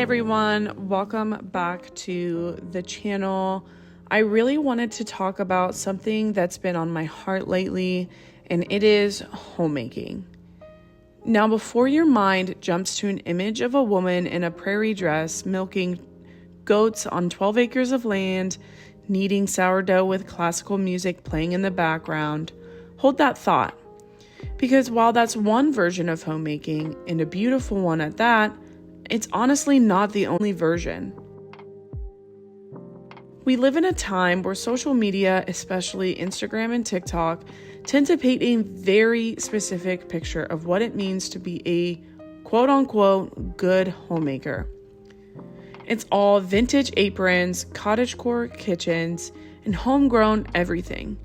Hi everyone, welcome back to the channel. I really wanted to talk about something that's been on my heart lately, and it is homemaking. Now, before your mind jumps to an image of a woman in a prairie dress milking goats on 12 acres of land, kneading sourdough with classical music playing in the background, hold that thought. Because while that's one version of homemaking, and a beautiful one at that, it's honestly not the only version. We live in a time where social media, especially Instagram and TikTok, tend to paint a very specific picture of what it means to be a quote-unquote good homemaker. It's all vintage aprons, cottagecore kitchens, and homegrown everything.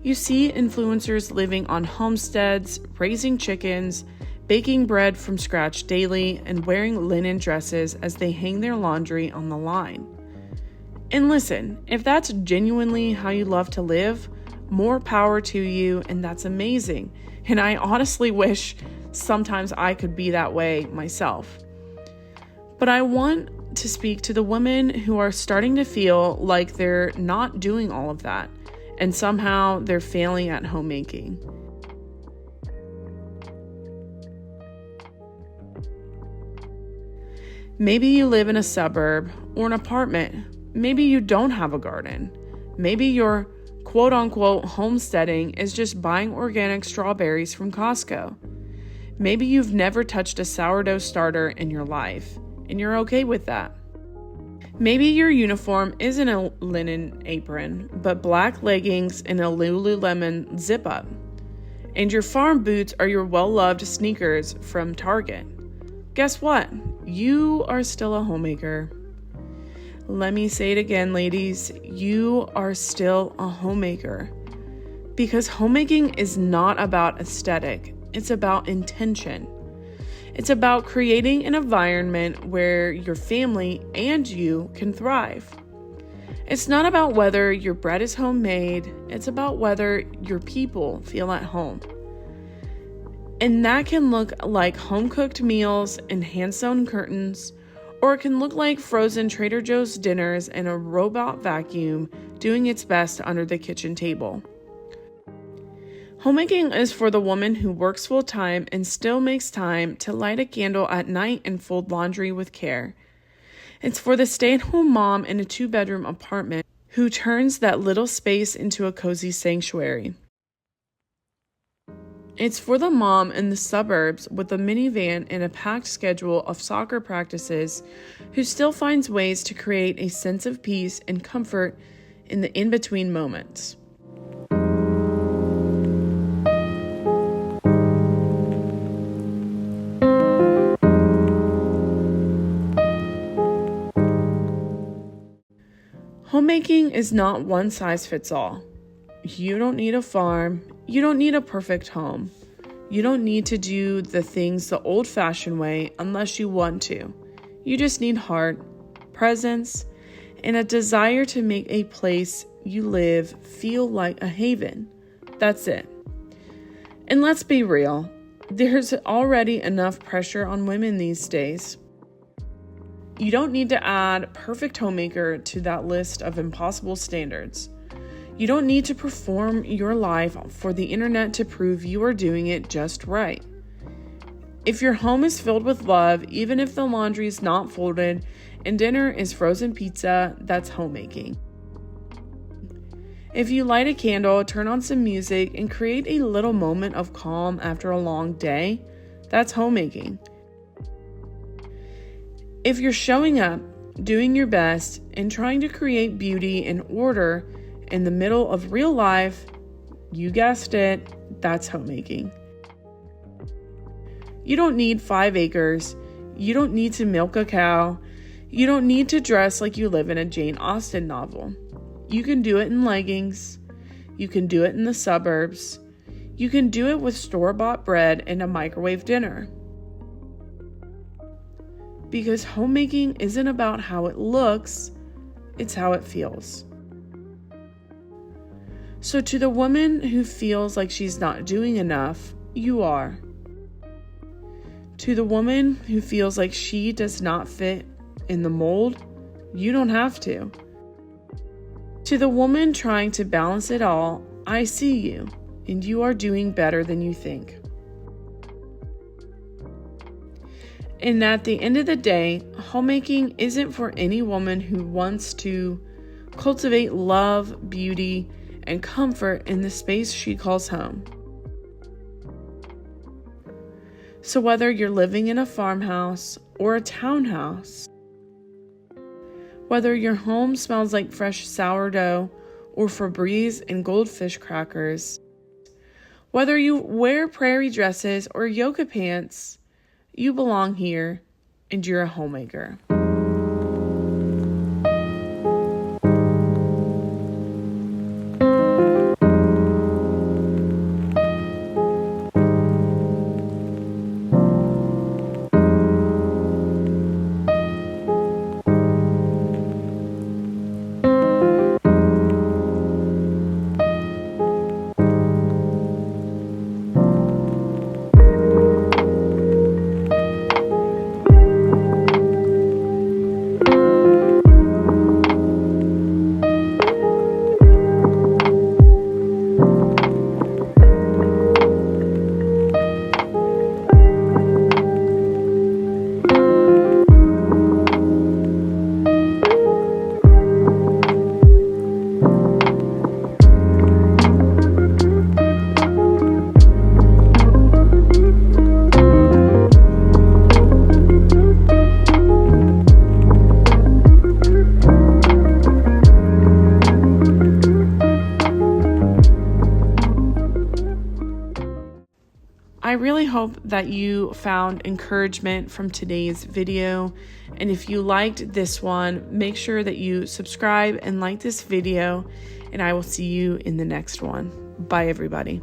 You see influencers living on homesteads, raising chickens, baking bread from scratch daily, and wearing linen dresses as they hang their laundry on the line. And listen, if that's genuinely how you love to live, more power to you, and that's amazing. And I honestly wish sometimes I could be that way myself. But I want to speak to the women who are starting to feel like they're not doing all of that, and somehow they're failing at homemaking. Maybe you live in a suburb or an apartment. Maybe you don't have a garden. Maybe your quote-unquote homesteading is just buying organic strawberries from Costco. Maybe you've never touched a sourdough starter in your life, and you're okay with that. Maybe your uniform isn't a linen apron, but black leggings and a Lululemon zip-up. And your farm boots are your well-loved sneakers from Target. Guess what? You are still a homemaker. Let me say it again, ladies. You are still a homemaker. Because homemaking is not about aesthetic. It's about intention. It's about creating an environment where your family and you can thrive. It's not about whether your bread is homemade. It's about whether your people feel at home. And that can look like home-cooked meals and hand-sewn curtains, or it can look like frozen Trader Joe's dinners and a robot vacuum doing its best under the kitchen table. Homemaking is for the woman who works full-time and still makes time to light a candle at night and fold laundry with care. It's for the stay-at-home mom in a 2-bedroom apartment who turns that little space into a cozy sanctuary. It's for the mom in the suburbs with a minivan and a packed schedule of soccer practices who still finds ways to create a sense of peace and comfort in the in-between moments. Homemaking is not one size fits all. You don't need a farm. You don't need a perfect home. You don't need to do the things the old-fashioned way unless you want to. You just need heart, presence, and a desire to make a place you live feel like a haven. That's it. And let's be real, there's already enough pressure on women these days. You don't need to add perfect homemaker to that list of impossible standards. You don't need to perform your life for the internet to prove you are doing it just right. If your home is filled with love, even if the laundry is not folded and dinner is frozen pizza, that's homemaking. If you light a candle, turn on some music, and create a little moment of calm after a long day, that's homemaking. If you're showing up, doing your best, and trying to create beauty and order in the middle of real life, you guessed it, that's homemaking. You don't need 5 acres. You don't need to milk a cow. You don't need to dress like you live in a Jane Austen novel. You can do it in leggings. You can do it in the suburbs. You can do it with store-bought bread and a microwave dinner. Because homemaking isn't about how it looks, it's how it feels. So to the woman who feels like she's not doing enough, you are. To the woman who feels like she does not fit in the mold, you don't have to. To the woman trying to balance it all, I see you, and you are doing better than you think. And at the end of the day, homemaking isn't for any woman who wants to cultivate love, beauty, and comfort in the space she calls home. So whether you're living in a farmhouse or a townhouse, whether your home smells like fresh sourdough or Febreze and goldfish crackers, whether you wear prairie dresses or yoga pants, you belong here and you're a homemaker. I really hope that you found encouragement from today's video. And if you liked this one, make sure that you subscribe and like this video, and I will see you in the next one. Bye, everybody.